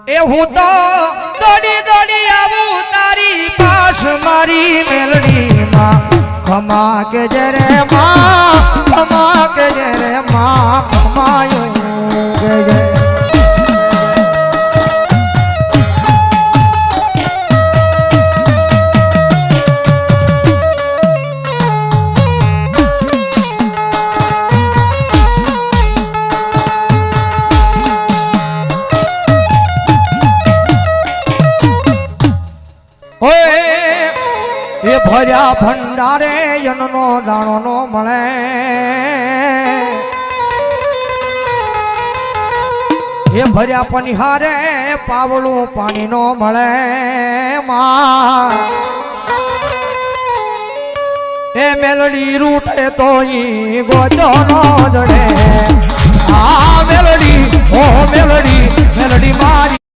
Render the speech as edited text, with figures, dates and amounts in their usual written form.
એ હું તો દોડી દોડી આવું તારી પાસ મારી મેલડી માં ખમા કે જરે માં ખમા કે જરે માં ખમાયું કે જરે એ ભર્યા ભંડારે જનનો દાણો નો મળે એ ભર્યા પનિહારે પાવળું પાણી નો મળે માં એ મેલડી રૂટે તો ઈ ગોજો નો જડે આ મેલડી ઓ મેલડી મેલડી મારી